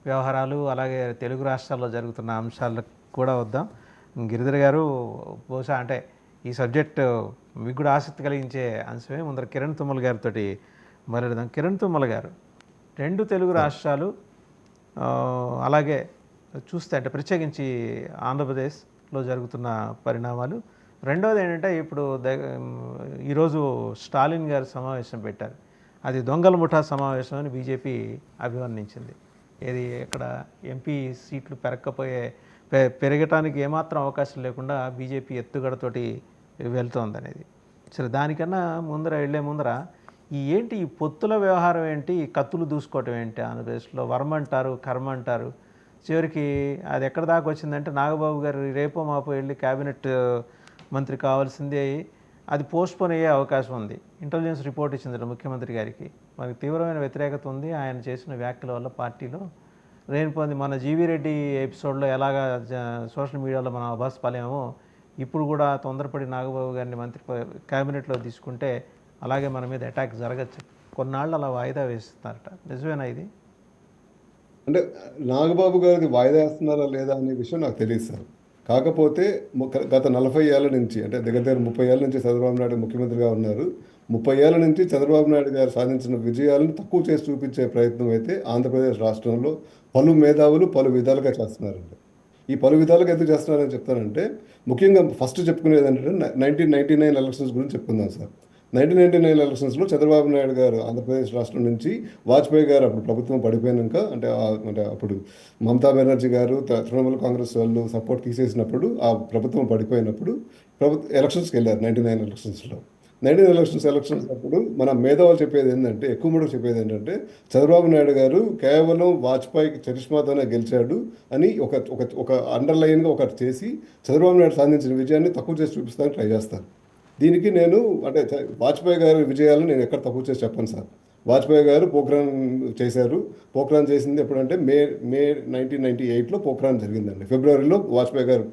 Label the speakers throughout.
Speaker 1: వ్యవహారాలు అలాగే తెలుగు రాష్ట్రాల్లో జరుగుతున్న అంశాలకు కూడా వద్దాం. గిరిధర్ గారు బహుశా అంటే ఈ సబ్జెక్ట్ మీకు కూడా ఆసక్తి కలిగించే అంశమే. ముందర కిరణ్ తుమ్మల గారితో మొదలెడదాం. కిరణ్ తుమ్మల గారు, రెండు తెలుగు రాష్ట్రాలు అలాగే చూస్తే అంటే ప్రత్యేకించి ఆంధ్రప్రదేశ్లో జరుగుతున్న పరిణామాలు, రెండవది ఏంటంటే ఇప్పుడు ఈరోజు స్టాలిన్ గారు సమావేశం పెట్టారు. అది దొంగల ముఠా సమావేశం అని బీజేపీ అభివర్ణించింది. ఏది ఇక్కడ ఎంపీ సీట్లు పెరగటానికి ఏమాత్రం అవకాశం లేకుండా బీజేపీ ఎత్తుగడతోటి వెళ్తోందనేది. సరే, దానికన్నా వెళ్లే ముందర ఏంటి ఈ పొత్తుల వ్యవహారం ఏంటి, ఈ కత్తులు దూసుకోవటం ఏంటి? ఆంధ్రప్రదేశ్లో వర్మ అంటారు, కర్మ అంటారు. చివరికి అది ఎక్కడ దాకా వచ్చిందంటే నాగబాబు గారు రేపో మాపో వెళ్ళి క్యాబినెట్ మంత్రి కావాల్సిందే, అది పోస్ట్పోన్ అయ్యే అవకాశం ఉంది. ఇంటెలిజెన్స్ రిపోర్ట్ ఇచ్చింది ముఖ్యమంత్రి గారికి. మనకి తీవ్రమైన వ్యతిరేకత ఉంది ఆయన చేసిన వ్యాఖ్యల వల్ల పార్టీలో. రేనిపోయింది మన జీవీ రెడ్డి ఎపిసోడ్లో ఎలాగా సోషల్ మీడియాలో మనం అభాస్పాలేమో, ఇప్పుడు కూడా తొందరపడి నాగబాబు గారిని మంత్రి క్యాబినెట్లో తీసుకుంటే అలాగే మన మీద అటాక్ జరగచ్చు. కొన్నాళ్ళు అలా వాయిదా వేస్తున్నారట. నిజమేనా ఇది?
Speaker 2: అంటే నాగబాబు గారికి వాయిదా వేస్తున్నారా లేదా అనే విషయం నాకు తెలియదు సార్. కాకపోతే గత 40 ఏళ్ళ నుంచి, అంటే దగ్గర 30 ఏళ్ళ నుంచి చంద్రబాబు నాయుడు ముఖ్యమంత్రిగా ఉన్నారు. 30 ఏళ్ళ నుంచి చంద్రబాబు నాయుడు గారు సాధించిన విజయాలను తక్కువ చేసి చూపించే ప్రయత్నం అయితే ఆంధ్రప్రదేశ్ రాష్ట్రంలో పలు మేధావులు పలు విధాలుగా చేస్తున్నారండి. ఈ పలు విధాలుగా ఎందుకు చేస్తున్నారని చెప్తానంటే, ముఖ్యంగా ఫస్ట్ చెప్పుకునేది ఏంటంటే 1999 ఎలక్షన్స్ గురించి చెప్పుకుందాం సార్. 1999 ఎలక్షన్స్లో చంద్రబాబు నాయుడు గారు ఆంధ్రప్రదేశ్ రాష్ట్రం నుంచి వాజ్పేయి గారు అప్పుడు ప్రభుత్వం పడిపోయాక, అంటే అప్పుడు మమతా బెనర్జీ గారు తృణమూల్ కాంగ్రెస్ వాళ్ళు సపోర్ట్ తీసేసినప్పుడు, ఆ ప్రభుత్వం పడిపోయినప్పుడు ఎలక్షన్స్కి వెళ్ళారు. 99 ఎలక్షన్స్లో 99 ఎలక్షన్స్ అప్పుడు మన మేధావులు చెప్పేది ఏంటంటే, ఎక్కువ మటుకు చెప్పేది ఏంటంటే, చంద్రబాబు నాయుడు గారు కేవలం వాజ్పేయి చరిష్మాతోనే గెలిచాడు అని ఒక అండర్లైన్గా ఒకటి చేసి చంద్రబాబు నాయుడు సాధించిన విజయాన్ని తక్కువ చేసి చూపిస్తానికి ట్రై చేస్తారు. దీనికి నేను అంటే వాజ్పేయి గారి విజయాలను నేను ఎక్కడ తక్కువ చేసి చెప్పను సార్. వాజ్పేయి గారు పోఖ్రాన్ చేశారు. పోఖ్రాన్ చేసింది ఎప్పుడంటే మే 1998లో పోఖ్రాన్ జరిగిందండి. ఫిబ్రవరిలో వాజ్పేయి గారు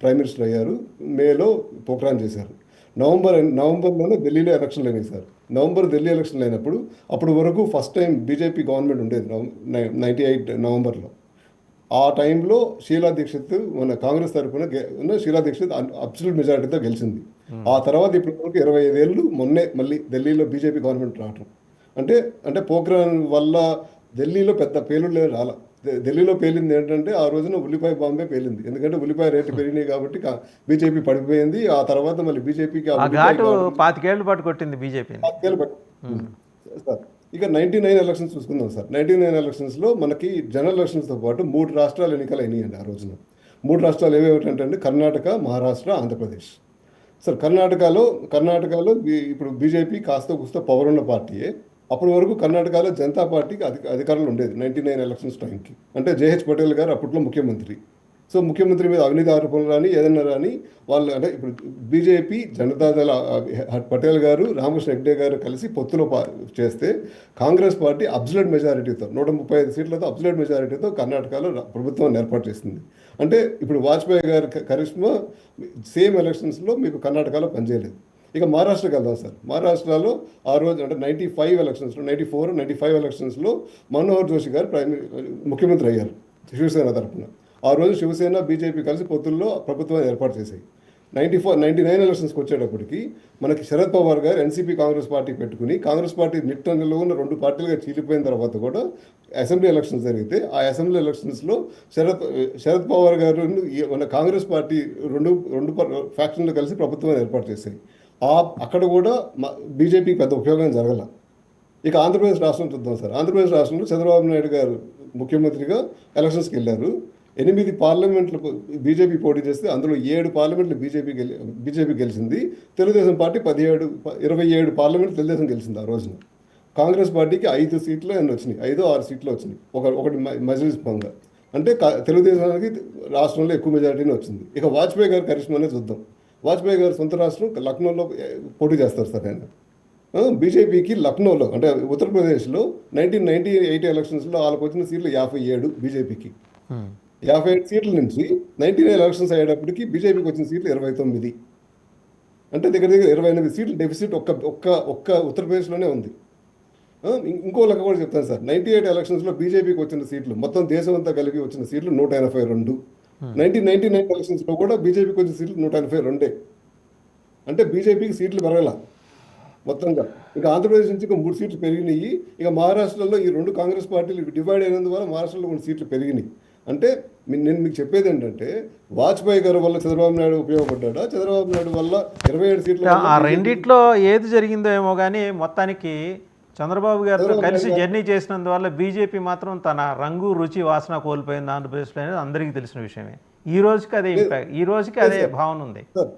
Speaker 2: ప్రైమ్ మినిస్టర్ అయ్యారు. మేలో పోఖ్రాన్ చేశారు. నవంబర్లోనే ఢిల్లీలో ఎలక్షన్లు అయినాయి సార్. ఢిల్లీ ఎలక్షన్లు అయినప్పుడు అప్పటి వరకు ఫస్ట్ టైం బీజేపీ గవర్నమెంట్ ఉండేది 98 నవంబర్లో. ఆ టైంలో షీలా దీక్షిత్ మన కాంగ్రెస్ తరఫున షీలా దీక్షిత్ అబ్సల్యూట్ మెజారిటీతో గెలిచింది. ఆ తర్వాత ఇప్పటి వరకు 25 ఏళ్ళు మొన్నే మళ్ళీ ఢిల్లీలో బీజేపీ గవర్నమెంట్ రావటం అంటే పోఖ్రాన్ వల్ల ఢిల్లీలో పెద్ద పేలుళ్ళు రాలా. ఢిల్లీలో పేలింది ఏంటంటే ఆ రోజున ఉల్లిపాయ బాంబే పేలింది. ఎందుకంటే ఉల్లిపాయ రేట్లు పెరిగినాయి కాబట్టి బీజేపీ పడిపోయింది. ఆ తర్వాత మళ్ళీ బీజేపీకి
Speaker 1: 25 ఏళ్ళు పాటు కొట్టింది బీజేపీ.
Speaker 2: 25 ఏళ్ళు సార్. ఇక 99 ఎలక్షన్స్ చూసుకుందాం సార్. 99 ఎలక్షన్స్లో మనకి జనరల్ ఎలక్షన్స్తో పాటు 3 రాష్ట్రాలు ఎన్నికలు అయినాయండి ఆ రోజున. 3 రాష్ట్రాలు ఏవేమిటంటే కర్ణాటక, మహారాష్ట్ర, ఆంధ్రప్రదేశ్. సార్ కర్ణాటకలో ఇప్పుడు బీజేపీ కాస్త కూస్త పవర్ ఉన్న పార్టీయే. అప్పటి వరకు కర్ణాటకలో జనతా పార్టీకి అధికారంలో ఉండేది 99 ఎలక్షన్స్ టైంకి. అంటే జేహెచ్ పటేల్ గారు అప్పట్లో ముఖ్యమంత్రి. సో ముఖ్యమంత్రి మీద అవినీతి ఆరోపణలు రాని ఏదన్నా రాని వాళ్ళు, అంటే ఇప్పుడు బీజేపీ జనతాదళ పటేల్ గారు రామకృష్ణ హెగ్డే గారు కలిసి పొత్తులో చేస్తే కాంగ్రెస్ పార్టీ అబ్సల్యూట్ మెజారిటీతో 135 సీట్లతో అబ్సల్యూట్ మెజారిటీతో కర్ణాటకలో ప్రభుత్వాన్ని ఏర్పాటు చేసింది. అంటే ఇప్పుడు వాజ్పేయి గారి కరిష్మా సేమ్ ఎలక్షన్స్లో మీకు కర్ణాటకలో పనిచేయలేదు. ఇక మహారాష్ట్రకి వెళ్దాం సార్. మహారాష్ట్రలో ఆ రోజు అంటే 94 ఎలక్షన్స్లో 95 ఎలక్షన్స్లో మనోహర్ జోషి గారు ముఖ్యమంత్రి అయ్యారు శివసేన తరఫున. ఆ రోజు శివసేన బీజేపీ కలిసి పొత్తుల్లో ప్రభుత్వాన్ని ఏర్పాటు చేశాయి. 99 ఎలక్షన్స్కి వచ్చేటప్పటికి మనకి శరద్ పవార్ గారు ఎన్సీపీ కాంగ్రెస్ పార్టీ పెట్టుకుని కాంగ్రెస్ పార్టీ నిట్టంలో ఉన్న 2 పార్టీలుగా చీలిపోయిన తర్వాత కూడా అసెంబ్లీ ఎలక్షన్స్ జరిగితే ఆ అసెంబ్లీ ఎలక్షన్స్లో శరద్ పవార్ గారు మన కాంగ్రెస్ పార్టీ రెండు ఫ్యాక్షన్లు కలిసి ప్రభుత్వాన్ని ఏర్పాటు చేశాయి. అక్కడ కూడా బీజేపీకి పెద్ద ఉపయోగం జరగల. ఇక ఆంధ్రప్రదేశ్ రాష్ట్రం చూద్దాం సార్. ఆంధ్రప్రదేశ్ రాష్ట్రంలో చంద్రబాబు నాయుడు గారు ముఖ్యమంత్రిగా ఎలక్షన్స్కి వెళ్ళారు. 8 పార్లమెంట్లు బీజేపీ పోటీ చేస్తే అందులో 7 పార్లమెంట్లు బీజేపీ గెలిచింది. తెలుగుదేశం పార్టీ 27 పార్లమెంట్లు తెలుగుదేశం గెలిచింది ఆ రోజున. కాంగ్రెస్ పార్టీకి 5 సీట్లు వచ్చినాయి, 5-6 సీట్లు వచ్చినాయి, ఒకటి మజ్లిస్ భంగ. అంటే తెలుగుదేశానికి రాష్ట్రంలో ఎక్కువ మెజారిటీనే వచ్చింది. ఇక వాజ్పేయి గారి కరిష్మానే చూద్దాం. వాజ్పేయి గారు సొంత రాష్ట్రం లక్నోలో పోటీ చేస్తారు సార్ ఆయన. బీజేపీకి లక్నోలో అంటే ఉత్తరప్రదేశ్లో 1998 ఎలక్షన్స్లో వాళ్ళకి వచ్చిన సీట్లు 57 బీజేపీకి. 57 సీట్ల నుంచి 99 ఎలక్షన్స్ అయ్యేటప్పటికి బీజేపీకి వచ్చిన సీట్లు 29. అంటే దగ్గర 28 సీట్లు డెఫిసిట్ ఒక్క ఉత్తరప్రదేశ్లోనే ఉంది. ఇంకో లెక్క కూడా చెప్తాను సార్. 98 ఎలక్షన్స్లో బీజేపీకి వచ్చిన సీట్లు మొత్తం దేశం అంతా కలిపి వచ్చిన సీట్లు 182. 1999 ఎలక్షన్స్లో కూడా బీజేపీకి వచ్చిన సీట్లు 182. అంటే బీజేపీకి సీట్లు పెరగల మొత్తంగా. ఇంకా ఆంధ్రప్రదేశ్ నుంచి ఇంకా 3 సీట్లు పెరిగినాయి. ఇక మహారాష్ట్రలో ఈ 2 కాంగ్రెస్ పార్టీలు డివైడ్ అయినందువల్ల మహారాష్ట్రలో కొన్ని సీట్లు పెరిగినాయి. అంటే నేను మీకు చెప్పేది ఏంటంటే, వాజ్పేయి గారి వల్ల చంద్రబాబు నాయుడు ఉపయోగపడ్డా, చంద్రబాబు నాయుడు వల్ల 27 సీట్ల వల్ల
Speaker 1: ఆ రెండిట్లో ఏది జరిగిందో ఏమో కానీ మొత్తానికి చంద్రబాబు గారితో కలిసి జర్నీ చేసినందువల్ల బీజేపీ మాత్రం తన రంగు రుచి వాసన కోల్పోయింది ఆంధ్రప్రదేశ్లో అనేది అందరికీ తెలిసిన విషయమే. ఈ రోజుకి అదే ఇంపాక్ట్, ఈ రోజుకి అదే భావన ఉంది.
Speaker 2: సార్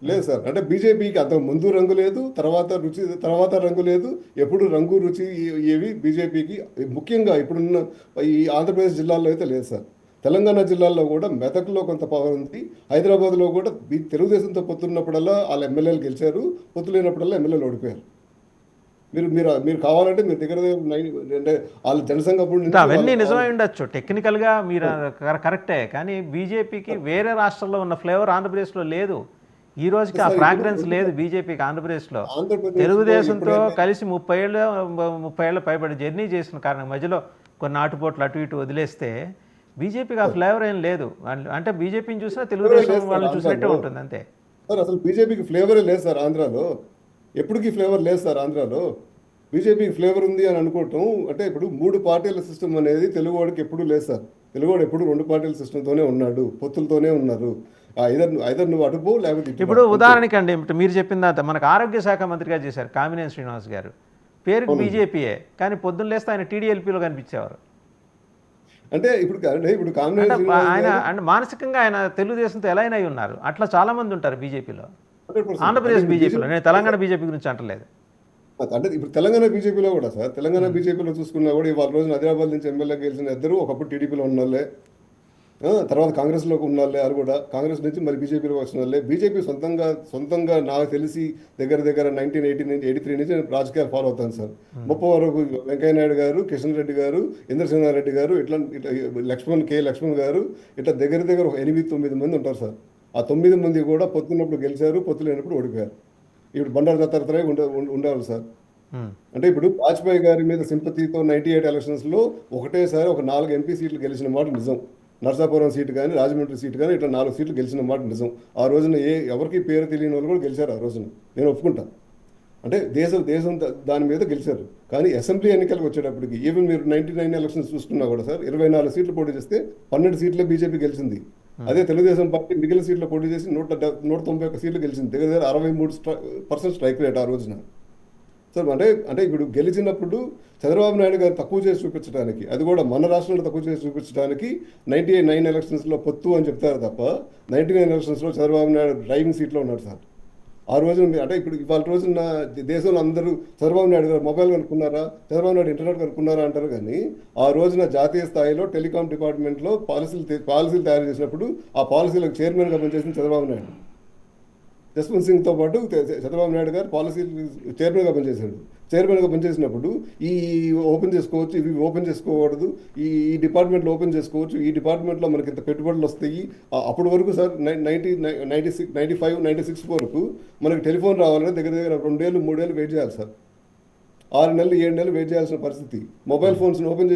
Speaker 2: లేదు సార్. అంటే బీజేపీకి అంత ముందు రంగు లేదు, తర్వాత రంగు లేదు. ఎప్పుడు రంగు రుచి ఏవి బీజేపీకి ముఖ్యంగా ఇప్పుడున్న ఈ ఆంధ్రప్రదేశ్ జిల్లాల్లో అయితే లేదు సార్. తెలంగాణ జిల్లాల్లో కూడా మెదక్లో కొంత పవర్ ఉంది. హైదరాబాద్లో కూడా తెలుగుదేశంతో పొత్తున్నప్పుడల్లా వాళ్ళ ఎమ్మెల్యేలు గెలిచారు, పొత్తు లేనప్పుడల్లా ఎమ్మెల్యేలు ఓడిపోయారు. మీరు కావాలంటే మీరు దగ్గర అంటే వాళ్ళ జనసంఘ
Speaker 1: అవన్నీ నిజమై ఉండొచ్చు టెక్నికల్గా, మీరు కరెక్టే. కానీ బీజేపీకి వేరే రాష్ట్రాల్లో ఉన్న ఫ్లేవర్ ఆంధ్రప్రదేశ్లో లేదు. ఈ రోజుకి ఆ ఫ్రాగ్రెన్స్ లేదు బీజేపీకి ఆంధ్రప్రదేశ్లో. తెలుగుదేశంతో కలిసి 30 ఏళ్ళ పైబడి జర్నీ చేసిన కారణం మధ్యలో కొన్ని ఆటుపోట్లు అటు ఇటు వదిలేస్తే బీజేపీకి ఆ ఫ్లేవర్ ఏం లేదు. అంటే బీజేపీని చూసినా తెలుగుదేశం వాళ్ళని చూసినట్టే ఉంటుంది అంతే
Speaker 2: సార్. అసలు బీజేపీకి ఫ్లేవరే లేదు సార్ ఆంధ్రాలో. ఎప్పటికీ ఫ్లేవర్ లేదు సార్ ఆంధ్రాలో. బీజేపీకి ఫ్లేవర్ ఉంది అని అనుకోవటం అంటే, ఇప్పుడు 3 పార్టీల సిస్టమ్ అనేది తెలుగువాడికి ఎప్పుడూ లేదు సార్. తెలుగువాడు ఎప్పుడు 2 పార్టీల సిస్టమ్తోనే ఉన్నాడు, పొత్తులతోనే ఉన్నారు. ఐదర్ నువ్వు అటుపో లేకపోతే
Speaker 1: ఇప్పుడు ఉదాహరణకి అండి, మీరు చెప్పిన తర్వాత మనకు ఆరోగ్య శాఖ మంత్రిగా చేశారు కామినేని శ్రీనివాస్ గారు. పేరుకి బీజేపీయే, కానీ పొద్దున్న లేస్తే ఆయన టీడీఎల్పీలో కనిపించేవారు.
Speaker 2: అంటే ఇప్పుడు కాంగ్రెస్
Speaker 1: ఆయన అంటే మానసికంగా ఆయన తెలుగుదేశంతో ఎలా అయినా ఉన్నారు. అట్లా చాలా మంది ఉంటారు బీజేపీలో, ఆంధ్రప్రదేశ్ బీజేపీలో. నేను తెలంగాణ బీజేపీ గురించి అంటలేదు.
Speaker 2: అంటే ఇప్పుడు తెలంగాణ బీజేపీలో కూడా సార్, తెలంగాణ బీజేపీలో చూసుకున్నా కూడా ఇవాళ రోజున హైదరాబాద్ నుంచి ఎమ్మెల్యే గెలిచిన ఇద్దరు ఒకప్పుడు టీడీపీలో ఉన్న వాళ్ళే, తర్వాత కాంగ్రెస్లోకి ఉన్న వాళ్ళే. అది కూడా కాంగ్రెస్ నుంచి మరి బీజేపీలో వచ్చిన వాళ్ళే. బీజేపీ సొంతంగా నాకు తెలిసి దగ్గర 1983 నుంచి నేను రాజకీయాలు ఫాలో అవుతాను సార్. 30 వరకు వెంకయ్య నాయుడు గారు, కిషన్ రెడ్డి గారు, ఇంద్రసేనారెడ్డి గారు, ఇట్లా లక్ష్మణ్ గారు, ఇట్లా దగ్గర 8-9 మంది ఉంటారు సార్. ఆ 9 మంది కూడా పొత్తున్నప్పుడు గెలిచారు, పొత్తు లేనప్పుడు ఓడిపోయారు. ఇప్పుడు బండారు దత్తాత్రేయ ఉండేవాళ్ళు సార్. అంటే ఇప్పుడు వాజ్పేయి గారి మీద సింపతితో 98 ఎలక్షన్స్లో ఒకటేసారి ఒక 4 ఎంపీ సీట్లు గెలిచిన మాట నిజం. నర్సాపురం సీటు కానీ, రాజమండ్రి సీటు కానీ, ఇట్లా 4 సీట్లు గెలిచిన మాట నిజం. ఆ రోజున ఎవరికి పేరు తెలియని వాళ్ళు కూడా గెలిచారు ఆ రోజున, నేను ఒప్పుకుంటాను. అంటే దేశం దాని మీద గెలిచారు. కానీ అసెంబ్లీ ఎన్నికలకు వచ్చేటప్పటికి ఈవెన్ మీరు 99 ఎలక్షన్స్ చూసుకున్నా కూడా సార్, 24 సీట్లు పోటీ చేస్తే 12 సీట్లే బీజేపీ గెలిచింది. అదే తెలుగుదేశం పార్టీ మిగిలిన సీట్లు పోటీ చేసి 191 సీట్లు గెలిచింది. దగ్గర 63% స్ట్రైక్ రేట్ ఆ రోజున సార్. అంటే ఇప్పుడు గెలిచినప్పుడు చంద్రబాబు నాయుడు గారు తక్కువ చేసి చూపించడానికి, అది కూడా మన రాష్ట్రంలో తక్కువ చేసి చూపించడానికి 99 ఎలక్షన్స్లో పొత్తు అని చెప్తారు తప్ప, 99 ఎలక్షన్స్లో చంద్రబాబు నాయుడు డ్రైవింగ్ సీట్లో ఉన్నాడు సార్. ఆ రోజున అంటే ఇప్పుడు ఇవాళ రోజున దేశంలో అందరూ చంద్రబాబు నాయుడు గారు మొబైల్ కనుక్కున్నారా, చంద్రబాబు నాయుడు ఇంటర్నెట్ కనుక్కున్నారా అంటారు. కానీ ఆ రోజున జాతీయ స్థాయిలో టెలికాం డిపార్ట్మెంట్లో పాలసీలు తయారు చేసినప్పుడు ఆ పాలసీలకు చైర్మన్గా పనిచేసింది చంద్రబాబు నాయుడు. జస్వంత్ సింగ్తో పాటు చంద్రబాబు నాయుడు గారు పాలసీ చైర్మన్గా పనిచేశాడు. చైర్మన్గా పనిచేసినప్పుడు ఈ ఓపెన్ చేసుకోవచ్చు, ఇవి ఓపెన్ చేసుకోకూడదు, ఈ డిపార్ట్మెంట్లో ఓపెన్ చేసుకోవచ్చు, ఈ డిపార్ట్మెంట్లో మనకి ఇంత పెట్టుబడులు వస్తాయి. అప్పటి వరకు సార్ 95-96 వరకు మనకి టెలిఫోన్ రావాలంటే దగ్గర 2 ఏళ్ళు 3 ఏళ్ళు వెయిట్ చేయాలి సార్. 6 నెలలు 7 నెలలు వెయిట్ చేయాల్సిన పరిస్థితి. మొబైల్ ఫోన్స్ ఓపెన్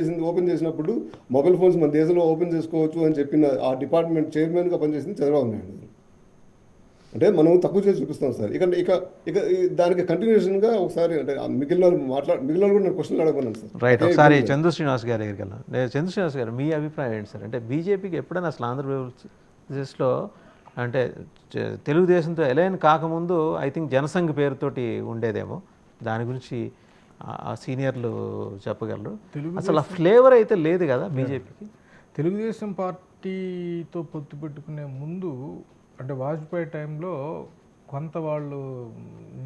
Speaker 2: చేసినప్పుడు మొబైల్ ఫోన్స్ మన దేశంలో ఓపెన్ చేసుకోవచ్చు అని చెప్పిన ఆ డిపార్ట్మెంట్ చైర్మన్గా పనిచేసింది చంద్రబాబు నాయుడు గారు. అంటే మనం తక్కువ చేసి చూపిస్తాం సార్. ఇక దానికి కంటిన్యూషన్గా ఒకసారి అంటే మిగిలిన కూడా నేను క్వశ్చన్లు అడగమన్నాను సార్.
Speaker 1: రైట్, ఒకసారి చంద్ర శ్రీనివాస్ గారి దగ్గరికి వెళ్ళాం. చంద్ర శ్రీనివాస్ గారు, మీ అభిప్రాయం ఏంటి సార్? అంటే బీజేపీకి ఎప్పుడైనా అసలు ఆంధ్రప్రదేశ్లో అంటే తెలుగుదేశంతో ఎలైన్ కాకముందు ఐ థింక్ జనసంఘ్ పేరుతోటి ఉండేదేమో, దాని గురించి ఆ సీనియర్లు చెప్పగలరు. అసలు ఆ ఫ్లేవర్ అయితే లేదు కదా బీజేపీకి.
Speaker 3: తెలుగుదేశం పార్టీతో పొత్తు పెట్టుకునే ముందు అంటే వాజ్పేయి టైంలో కొంత వాళ్ళు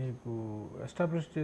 Speaker 3: నీకు ఎస్టాబ్లిష్ చేసి